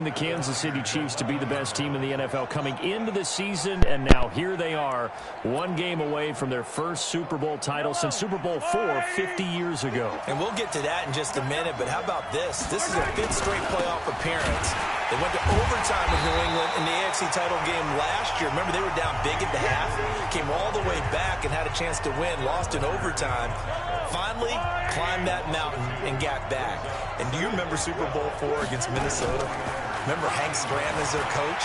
The Kansas City Chiefs to be the best team in the NFL coming into the season, and now here they are, one game away from their first Super Bowl title since Super Bowl IV 50 years ago. And we'll get to that in just a minute, but how about this? This is a fifth straight playoff appearance. They went to overtime with New England in the AFC title game last year. Remember, they were down big at the half, came all the way back and had a chance to win, lost in overtime. Finally, climbed that mountain and got back. And do you remember Super Bowl IV against Minnesota? Remember Hank Stram as their coach?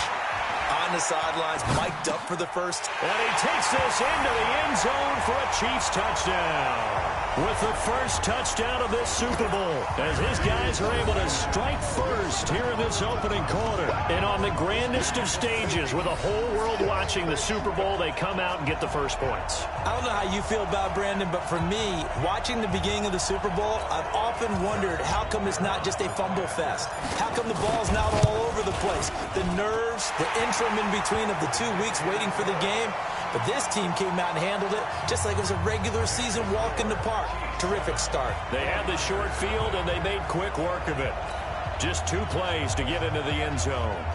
On the sidelines, mic'd up for the first. And he takes this into the end zone for a Chiefs touchdown. With the first touchdown of this Super Bowl, as his guys are able to strike first here in this opening quarter. And on the grandest of stages, with the whole world watching the Super Bowl, they come out and get the first points. I don't know how you feel about Brandon, but for me, watching the beginning of the Super Bowl, I've often wondered how come it's not just a fumble fest? How come the ball's not all over the place? The nerves, the interim in between of the 2 weeks waiting for the game. But this team came out and handled it just like it was a regular season walk in the park. Terrific start. They had the short field, and they made quick work of it. Just 2 plays to get into the end zone.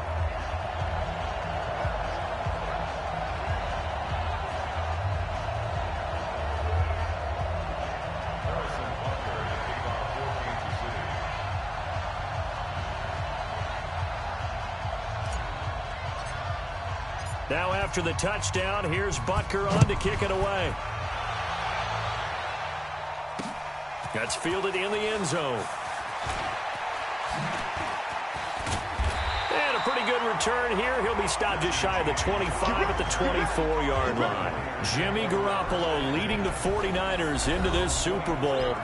Now after the touchdown, here's Butker on to kick it away. That's fielded in the end zone. And a pretty good return here. He'll be stopped just shy of the 25 at the 24-yard line. Jimmy Garoppolo leading the 49ers into this Super Bowl.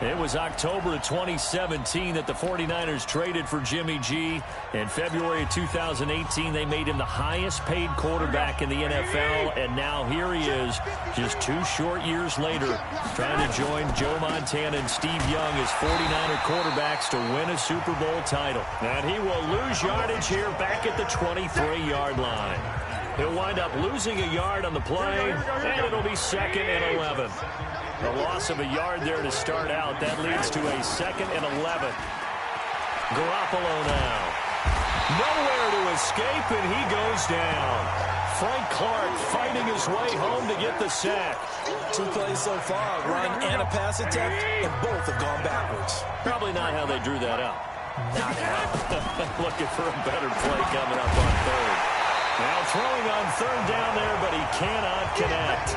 It was October of 2017 that the 49ers traded for Jimmy G. In February of 2018, they made him the highest-paid quarterback in the NFL. And now here he is, just 2 short years later, trying to join Joe Montana and Steve Young as 49er quarterbacks to win a Super Bowl title. And he will lose yardage here back at the 23-yard line. He'll wind up losing a yard on the play, and it'll be 2nd and 11. A loss of a yard there to start out. That leads to a 2nd and 11. Garoppolo now. Nowhere to escape, and he goes down. Frank Clark fighting his way home to get the sack. 2 plays so far, run and a pass attempt, and both have gone backwards. Probably not how they drew that up. Not how. Looking for a better play coming up on 3rd. Now throwing on 3rd down there, but he cannot connect.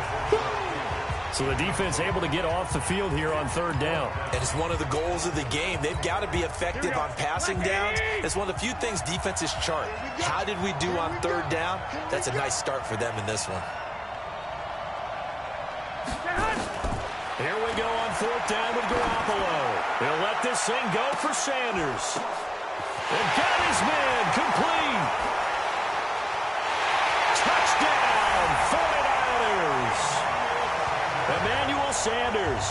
So the defense able to get off the field here on 3rd down. And it's one of the goals of the game. They've got to be effective on passing downs. It's one of the few things defenses chart. How did we do on 3rd down? That's a nice start for them in this one. Here we go on 4th down with Garoppolo. He'll let this thing go for Sanders. And got his man complete. Touchdown, 49ers. Emmanuel Sanders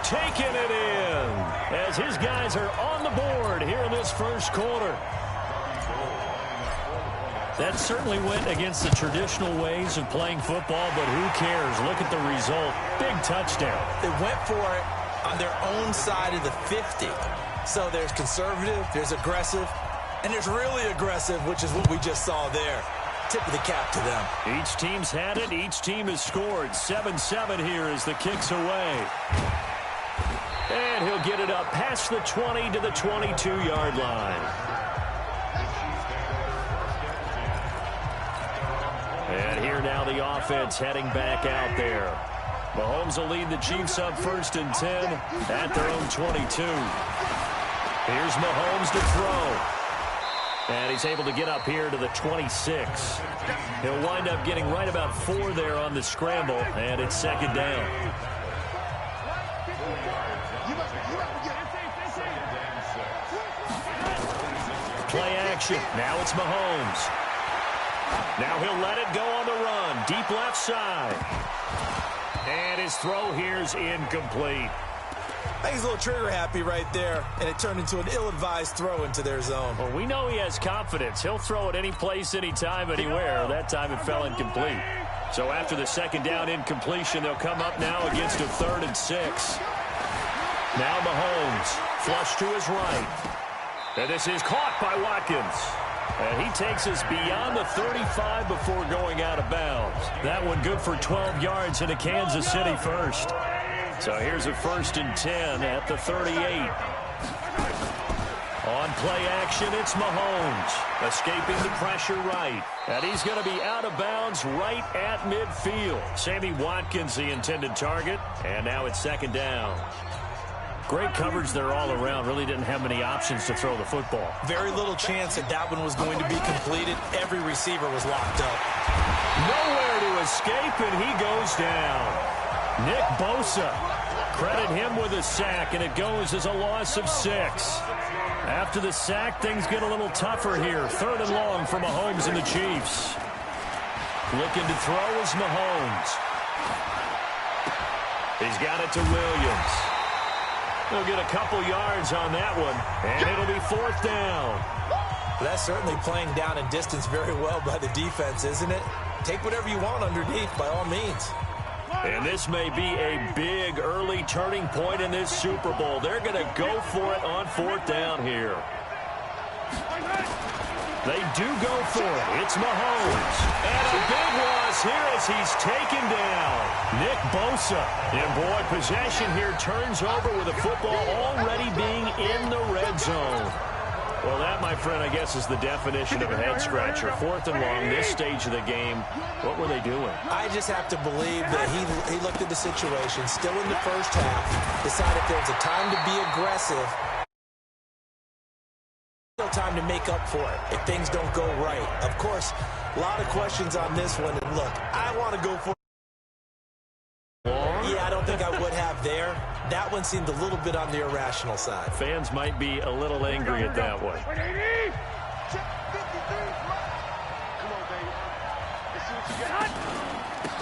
taking it in as his guys are on the board here in this first quarter. That certainly went against the traditional ways of playing football, but who cares? Look at the result. Big touchdown. They went for it on their own side of the 50. So there's conservative, there's aggressive, and there's really aggressive, which is what we just saw there. Tip of the cap to them. Each team's had it. Each team has scored. 7-7 here as the kick's away. And he'll get it up past the 20 to the 22-yard line. And here now the offense heading back out there. Mahomes will lead the Chiefs up 1st and 10 at their own 22. Here's Mahomes to throw. And he's able to get up here to the 26. He'll wind up getting right about 4 there on the scramble, and it's 2nd down. Play action. Now it's Mahomes. Now he'll let it go on the run. Deep left side. And his throw here's incomplete. I think he's a little trigger happy right there, and it turned into an ill-advised throw into their zone. Well, we know he has confidence. He'll throw it any place, anytime, anywhere. That time it fell incomplete. So after the 2nd down incompletion, they'll come up now against a 3rd and 6. Now Mahomes, flush to his right. And this is caught by Watkins. And he takes us beyond the 35 before going out of bounds. That one good for 12 yards into Kansas City first. So here's a 1st and 10 at the 38. On play action, it's Mahomes. Escaping the pressure right. And he's going to be out of bounds right at midfield. Sammy Watkins, the intended target. And now it's 2nd down. Great coverage there all around. Really didn't have many options to throw the football. Very little chance that one was going to be completed. Every receiver was locked up. Nowhere to escape, and he goes down. Nick Bosa. Credit him with a sack, and it goes as a loss of 6. After the sack, things get a little tougher here. 3rd and long for Mahomes and the Chiefs. Looking to throw is Mahomes. He's got it to Williams. He'll get a couple yards on that one, and it'll be 4th down. That's certainly playing down and distance very well by the defense, isn't it? Take whatever you want underneath, by all means. And this may be a big early turning point in this Super Bowl. They're going to go for it on 4th down here. They do go for it. It's Mahomes. And a big loss here as he's taken down. Nick Bosa. And boy, possession here turns over with the football already being in the red zone. Well, that, my friend, I guess is the definition of a head-scratcher. 4th and long, this stage of the game. What were they doing? I just have to believe that he looked at the situation, still in the first half, decided there was a time to be aggressive, still time to make up for it if things don't go right. Of course, a lot of questions on this one. And look, I want to go for it. Yeah, I don't think I would have there. That one seemed a little bit on the irrational side. Fans might be a little angry at that one.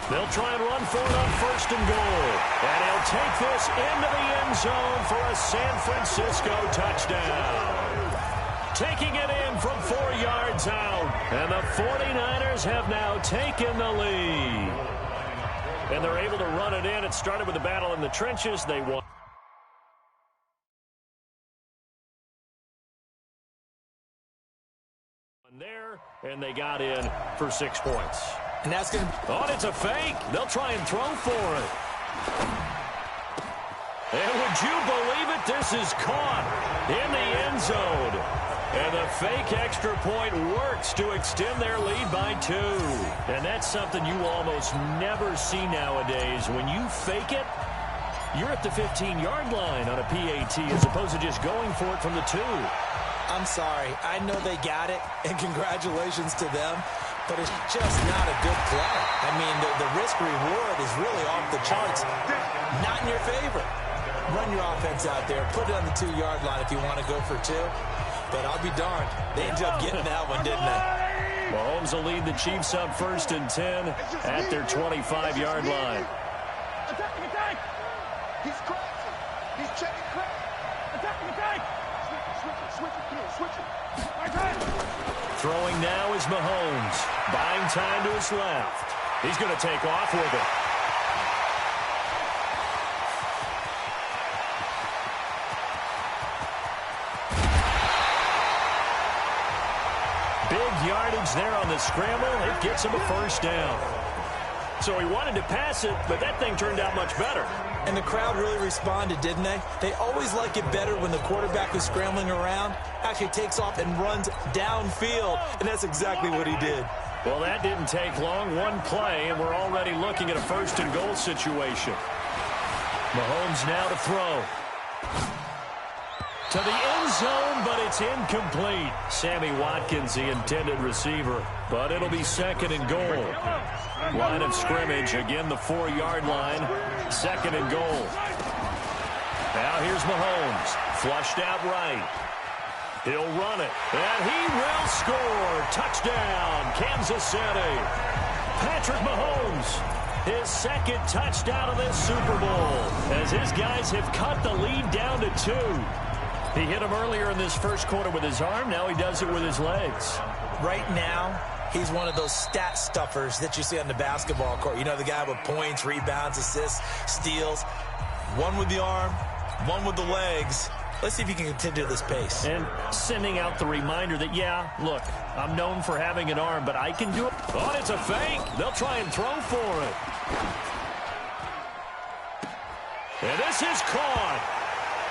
They'll try and run for it on 1st and goal. And he'll take this into the end zone for a San Francisco touchdown. Taking it in from 4 yards out. And the 49ers have now taken the lead. And they're able to run it in. It started with a battle in the trenches. They won. There, and they got in for 6 points. And that's going to be... Oh, it's a fake. They'll try and throw for it. And would you believe it? This is caught in the end zone. And the fake extra point works to extend their lead by 2. And that's something you almost never see nowadays. When you fake it, you're at the 15-yard line on a PAT as opposed to just going for it from the 2. I'm sorry. I know they got it, and congratulations to them, but it's just not a good play. I mean, the risk-reward is really off the charts. Not in your favor. Run your offense out there. Put it on the 2-yard line if you want to go for 2. But I'll be darned. They ended up getting that one, didn't they? Mahomes will lead the Chiefs up 1st and 10 at their 25-yard line. Attack! He's crossing. He's checking crack. Attack! Switch it. Throwing now is Mahomes. Buying time to his left. He's going to take off with it. Big yardage there on the scramble. It gets him a 1st down. So he wanted to pass it, but that thing turned out much better. And the crowd really responded, didn't they? They always like it better when the quarterback is scrambling around, actually takes off and runs downfield, and that's exactly what he did. Well, that didn't take long. One play, and we're already looking at a 1st and goal situation. Mahomes now to throw. To the end zone, but it's incomplete. Sammy Watkins, the intended receiver, but it'll be 2nd and goal. Line of scrimmage, again the 4-yard line, 2nd and goal. Now here's Mahomes, flushed out right. He'll run it, and he will score. Touchdown, Kansas City. Patrick Mahomes, his 2nd touchdown of this Super Bowl, as his guys have cut the lead down to 2. He hit him earlier in this 1st quarter with his arm. Now he does it with his legs. Right now, he's one of those stat stuffers that you see on the basketball court. You know, the guy with points, rebounds, assists, steals. One with the arm, one with the legs, Let's see if he can continue this pace. And sending out the reminder that, yeah, look, I'm known for having an arm, but I can do it. Oh, it's a fake. They'll try and throw for it. And this is caught.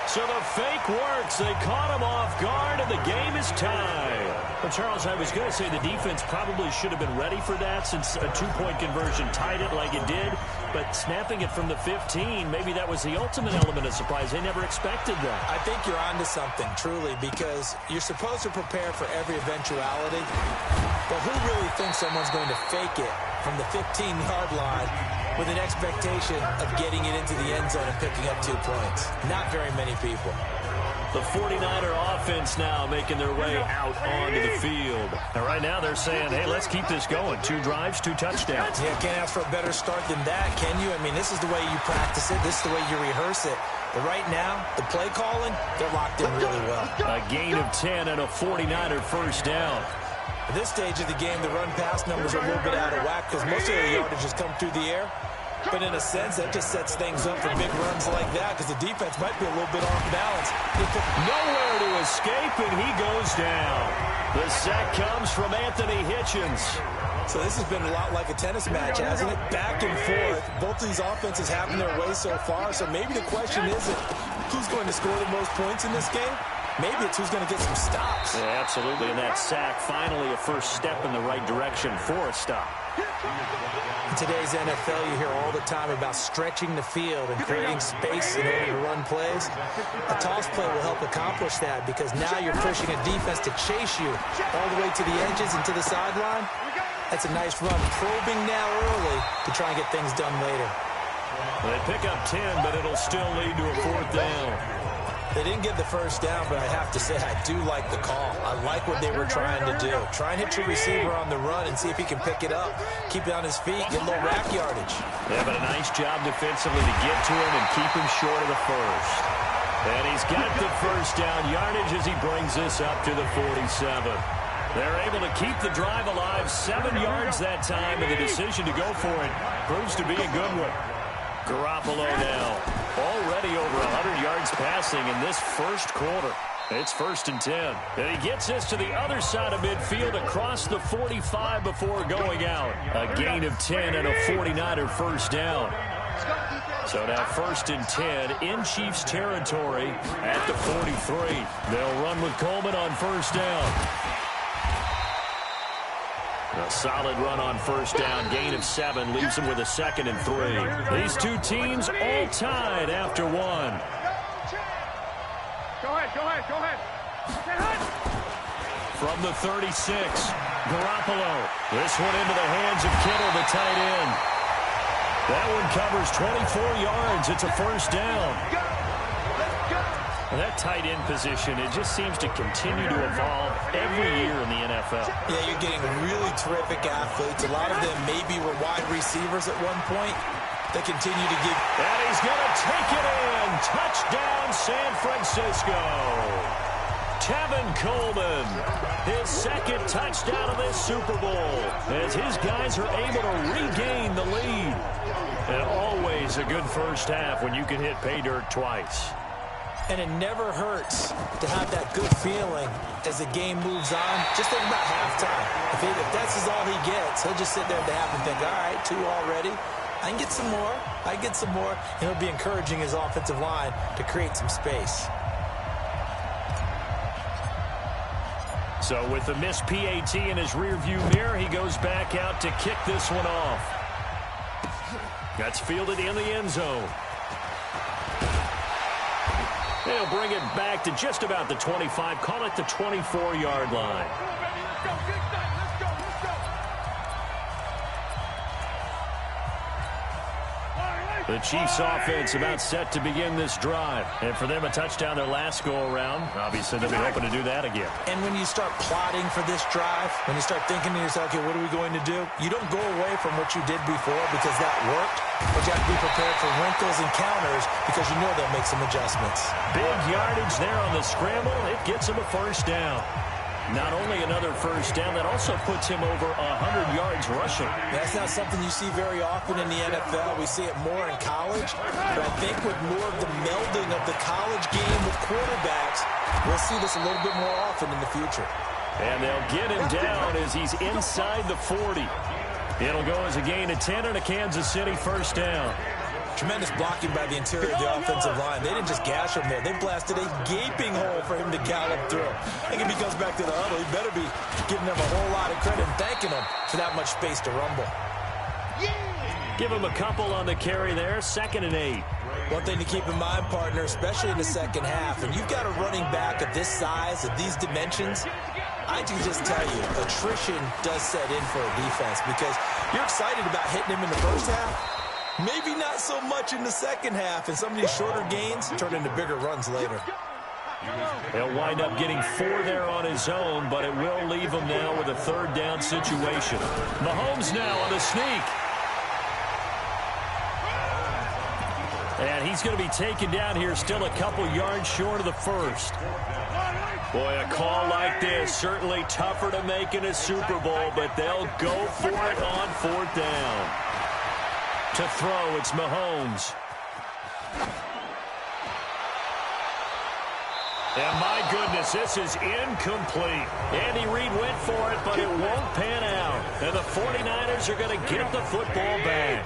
So the fake works. They caught him off guard, and the game is tied. Well, Charles, I was going to say the defense probably should have been ready for that since a two-point conversion tied it like it did. But snapping it from the 15, maybe that was the ultimate element of surprise. They never expected that. I think you're onto something, truly, because you're supposed to prepare for every eventuality. But who really thinks someone's going to fake it from the 15-yard line with an expectation of getting it into the end zone and picking up 2 points? Not very many people. The 49er offense now making their way out onto the field. And right now they're saying, hey, let's keep this going. 2 drives, 2 touchdowns. Yeah, can't ask for a better start than that, can you? I mean, this is the way you practice it. This is the way you rehearse it. But right now, the play calling, they're locked in really well. A gain of 10 and a 49er first down. At this stage of the game, the run-pass numbers are a little bit out of whack because most of the yardage has come through the air. But in a sense, that just sets things up for big runs like that because the defense might be a little bit off balance. Nowhere to escape, and he goes down. The sack comes from Anthony Hitchens. So this has been a lot like a tennis match, hasn't it? Back and forth. Both of these offenses having their way so far. So maybe the question isn't who's going to score the most points in this game. Maybe it's who's going to get some stops. Yeah, absolutely. And that sack, finally a first step in the right direction for a stop. In today's NFL, you hear all the time about stretching the field and creating space in order to run plays. A toss play will help accomplish that because now you're pushing a defense to chase you all the way to the edges and to the sideline. That's a nice run, probing now early to try and get things done later. They pick up 10, but it'll still lead to a 4th down. They didn't get the first down, but I have to say I do like the call. I like what they were trying to do. Try and hit your receiver on the run and see if he can pick it up. Keep it on his feet, get a little rack yardage. Yeah, but a nice job defensively to get to him and keep him short of the first. And he's got the first down yardage as he brings this up to the 47. They're able to keep the drive alive, 7 yards that time, and the decision to go for it proves to be a good one. Garoppolo now, already over 100 yards passing in this first quarter. It's 1st and 10. And he gets this to the other side of midfield across the 45 before going out. A gain of 10 and a 49er first down. So now 1st and 10 in Chiefs territory at the 43. They'll run with Coleman on first down. A solid run on first down, gain of 7, leaves them with a 2nd and 3. These two teams all tied after 1. Go ahead. From the 36, Garoppolo. This one into the hands of Kittle, the tight end. That one covers 24 yards. It's a first down. And that tight end position, it just seems to continue to evolve every year in the NFL. Yeah, you're getting really terrific athletes. A lot of them maybe were wide receivers at one point. They continue to give. And he's going to take it in. Touchdown, San Francisco. Tevin Coleman, his 2nd touchdown of this Super Bowl, as his guys are able to regain the lead. And always a good first half when you can hit pay dirt twice. And it never hurts to have that good feeling as the game moves on. Just think about halftime. If that's all he gets, he'll just sit there at the half and think, all right, 2 already. I can get some more. And it'll be encouraging his offensive line to create some space. So with the missed PAT in his rearview mirror, he goes back out to kick this one off. That's fielded in the end zone. They'll bring it back to just about the 25, call it the 24-yard line. The Chiefs offense about set to begin this drive. And for them, a touchdown their last go-around. Obviously, they'll be hoping to do that again. And when you start plotting for this drive, when you start thinking to yourself, okay, what are we going to do? You don't go away from what you did before because that worked. But you have to be prepared for wrinkles and counters because you know they'll make some adjustments. Big yardage there on the scramble. It gets them a first down. Not only another first down, that also puts him over 100 yards rushing. That's not something you see very often in the NFL. We see it more in college. But I think with more of the melding of the college game with quarterbacks, we'll see this a little bit more often in the future. And they'll get him down as he's inside the 40. It'll go as a gain of 10 and a Kansas City first down. Tremendous blocking by the interior of the offensive line. They didn't just gash him there. They blasted a gaping hole for him to gallop through. I think if he comes back to the huddle, he better be giving them a whole lot of credit and thanking them for that much space to rumble. Give him a couple on the carry there, 2nd and 8. One thing to keep in mind, partner, especially in the second half, and you've got a running back of this size, of these dimensions, I can just tell you, attrition does set in for a defense because you're excited about hitting him in the first half. Maybe not so much in the second half, and some of these shorter gains turn into bigger runs later. He'll wind up getting 4 there on his own, but it will leave him now with a 3rd down situation. Mahomes now on the sneak. And he's going to be taken down here, still a couple yards short of the first. Boy, a call like this, certainly tougher to make in a Super Bowl, but they'll go for it on 4th down. To throw, it's Mahomes. And my goodness, this is incomplete. Andy Reid went for it, but it won't pan out. And the 49ers are going to get the football back.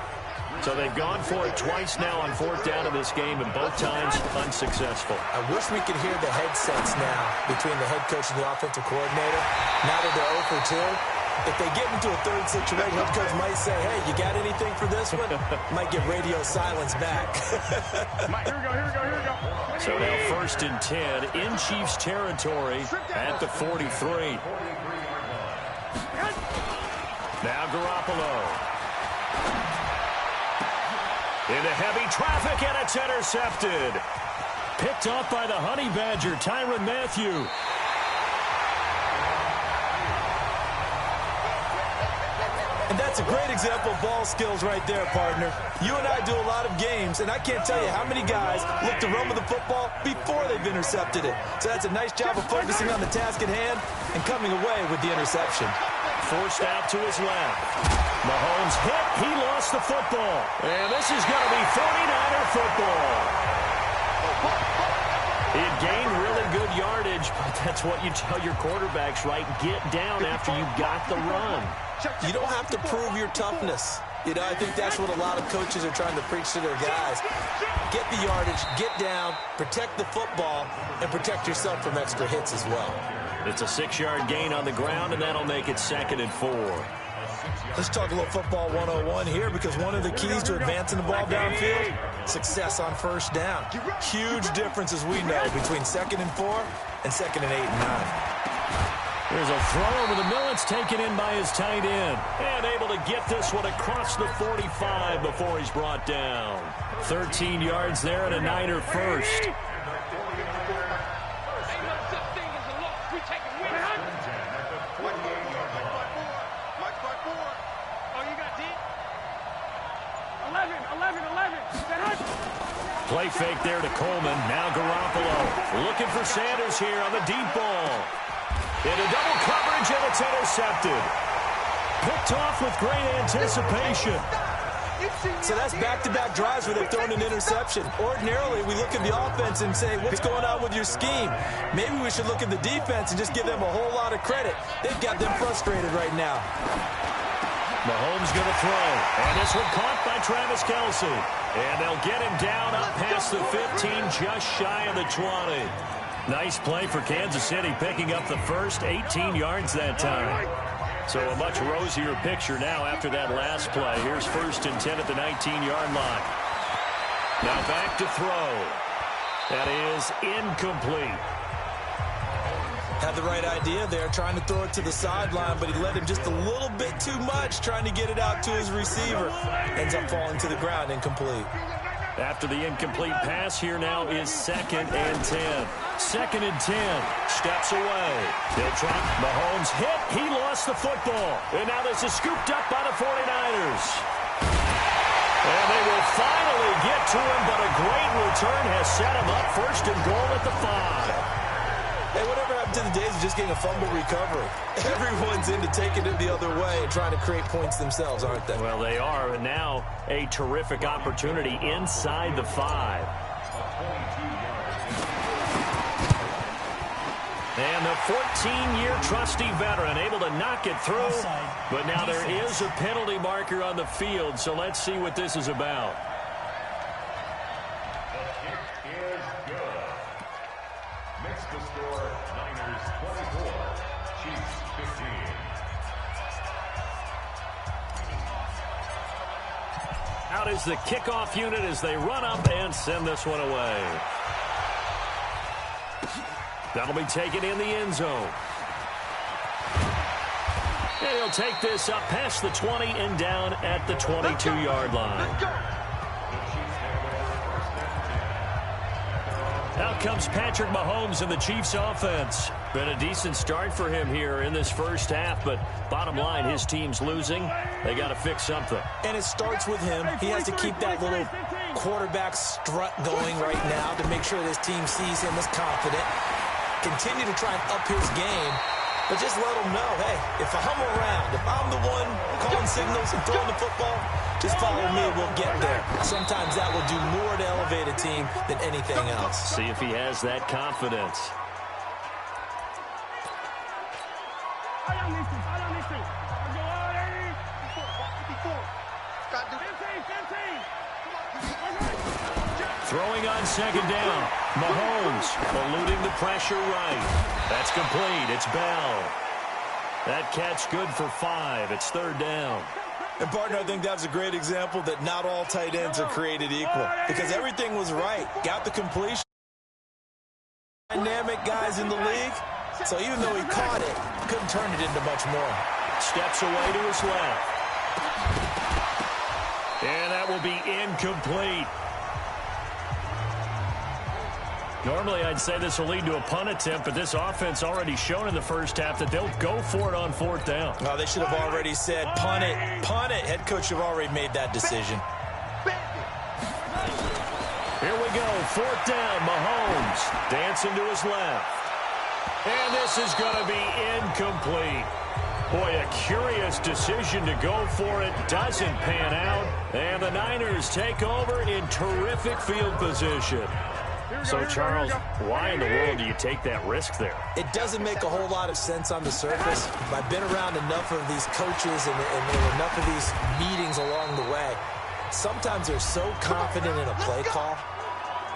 So they've gone for it twice now on 4th down in this game, and both times unsuccessful. I wish we could hear the headsets now between the head coach and the offensive coordinator. Now that they're 0 for 2. If they get into a 3rd situation, head coach might say, hey, you got anything for this one? Might get radio silence back. Here we go. So now 1st and 10 in Chiefs territory at the 43. Now Garoppolo. Into heavy traffic, and it's intercepted. Picked off by the Honey Badger, Tyrann Mathieu. And that's a great example of ball skills right there, partner. You and I do a lot of games, and I can't tell you how many guys look to run with the football before they've intercepted it. So that's a nice job of focusing on the task at hand and coming away with the interception. Forced out to his left. Mahomes hit. He lost the football. And this is going to be 49er football. He had gained really good yardage, but that's what you tell your quarterbacks, right? Get down after you got the run. You don't have to prove your toughness. You know, I think that's what a lot of coaches are trying to preach to their guys. Get the yardage, get down, protect the football, and protect yourself from extra hits as well. It's a 6-yard gain on the ground, and that'll make it 2nd and 4. Let's talk a little football 101 here, because one of the keys to advancing the ball downfield, success on 1st down. Huge difference, as we know, between 2nd and 4 and 2nd and 8 and 9. There's a throw over the middle. It's taken in by his tight end. And able to get this one across the 45 before he's brought down. 13 yards there and a Niner first. Play fake there to Coleman. Now Garoppolo looking for Sanders here on the deep ball. Into double coverage, and it's intercepted. Picked off with great anticipation. So that's back-to-back drives where they've thrown an interception. Ordinarily, we look at the offense and say, what's going on with your scheme? Maybe we should look at the defense and just give them a whole lot of credit. They've got them frustrated right now. Mahomes going to throw. And this one caught by Travis Kelce. And they'll get him down up past the 15, just shy of the 20. Nice play for Kansas City, picking up the first 18 yards that time. So a much rosier picture now after that last play. Here's 1st and 10 at the 19-yard line. Now back to throw. That is incomplete. Had the right idea there, trying to throw it to the sideline, but he let him just a little bit too much, trying to get it out to his receiver. Ends up falling to the ground, incomplete. After the incomplete pass, here now is 2nd and 10. 2nd and 10. Steps away. They'll try. Mahomes hit. He lost the football. And now this is scooped up by the 49ers. And they will finally get to him, but a great return has set him up 1st and goal at the 5. Hey, whatever happened to the days of just getting a fumble recovery. Everyone's into taking it the other way and trying to create points themselves, aren't they? Well, they are, and now a terrific opportunity inside the 5. And the 14-year trusty veteran able to knock it through. But now there is a penalty marker on the field, so let's see what this is about. The kick is good. Makes the score Niners 24, Chiefs 15. Out is the kickoff unit as they run up and send this one away. That'll be taken in the end zone. And he'll take this up past the 20 and down at the 22-yard line. Out comes Patrick Mahomes in the Chiefs offense. Been a decent start for him here in this first half, but bottom line, his team's losing. They got to fix something. And it starts with him. He has to keep that little quarterback strut going right now to make sure this team sees him as confident. Continue to try and up his game, but just let him know, hey, if I'm around, if I'm the one calling signals and throwing the football, just follow me, we'll get there. Sometimes that will do more to elevate a team than anything else. See if he has that confidence. Throwing on second down. Mahomes eluding the pressure right. That's complete. It's Bell. That catch good for 5. It's third down. And, partner, I think that's a great example that not all tight ends are created equal because everything was right. Got the completion. Dynamic guys in the league. So even though he caught it, couldn't turn it into much more. Steps away to his left. And that will be incomplete. Normally, I'd say this will lead to a punt attempt, but this offense already shown in the first half that they'll go for it on fourth down. Oh, they should have already said, punt it, punt it. Head coach should have already made that decision. Here we go, fourth down, Mahomes dancing to his left. And this is going to be incomplete. Boy, a curious decision to go for it. Doesn't pan out. And the Niners take over in terrific field position. So, Charles, why in the world do you take that risk there? It doesn't make a whole lot of sense on the surface. I've been around enough of these coaches and enough of these meetings along the way. Sometimes they're so confident in a play call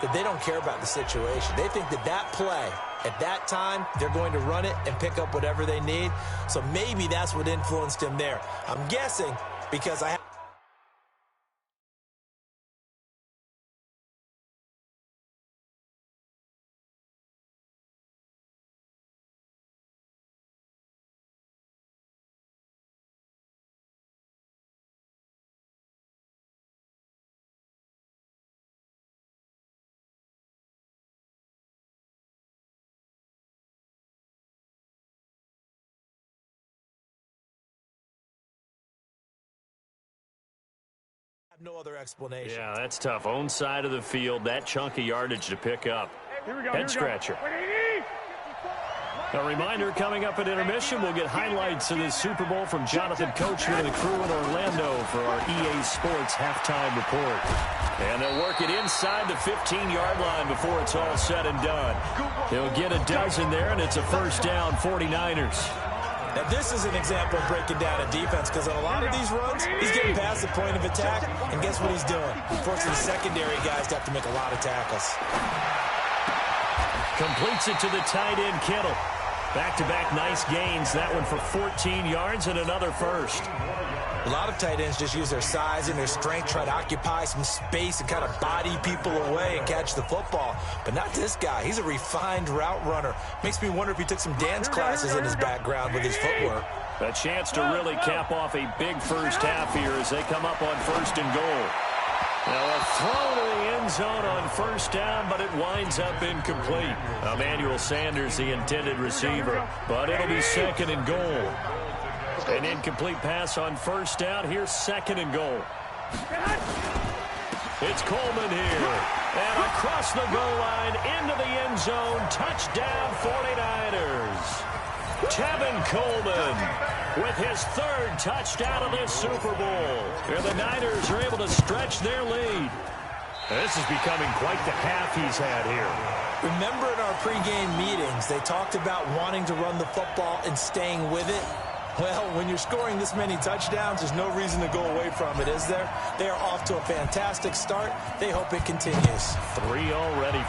that they don't care about the situation. They think that that play, at that time, they're going to run it and pick up whatever they need. So maybe that's what influenced him there. I'm guessing because I no other explanation. Yeah, that's tough. Own side of the field, that chunk of yardage to pick up. Head scratcher. A reminder, coming up at intermission, we'll get highlights of this Super Bowl from Jonathan Coachman and the crew in Orlando for our EA Sports halftime report. And they'll work it inside the 15-yard line before it's all said and done. They'll get a dozen there, and it's a first down, 49ers. Now, this is an example of breaking down a defense because on a lot of these runs, he's getting past the point of attack, and guess what he's doing? Forcing the secondary guys to have to make a lot of tackles. Completes it to the tight end, Kittle. Back-to-back nice gains. That one for 14 yards and another first. A lot of tight ends just use their size and their strength, try to occupy some space and kind of body people away and catch the football. But not this guy. He's a refined route runner. Makes me wonder if he took some dance classes in his background with his footwork. A chance to really cap off a big first half here as they come up on first and goal. Now a throw to the end zone on first down, but it winds up incomplete. Emmanuel Sanders, the intended receiver, but it'll be second and goal. An incomplete pass on first down. Here's second and goal. It's Coleman here. And across the goal line, into the end zone. Touchdown, 49ers. Tevin Coleman with his third touchdown of this Super Bowl. And the Niners are able to stretch their lead. This is becoming quite the half he's had here. Remember in our pregame meetings, they talked about wanting to run the football and staying with it. Well, when you're scoring this many touchdowns, there's no reason to go away from it, is there? They are off to a fantastic start. They hope it continues. 3 already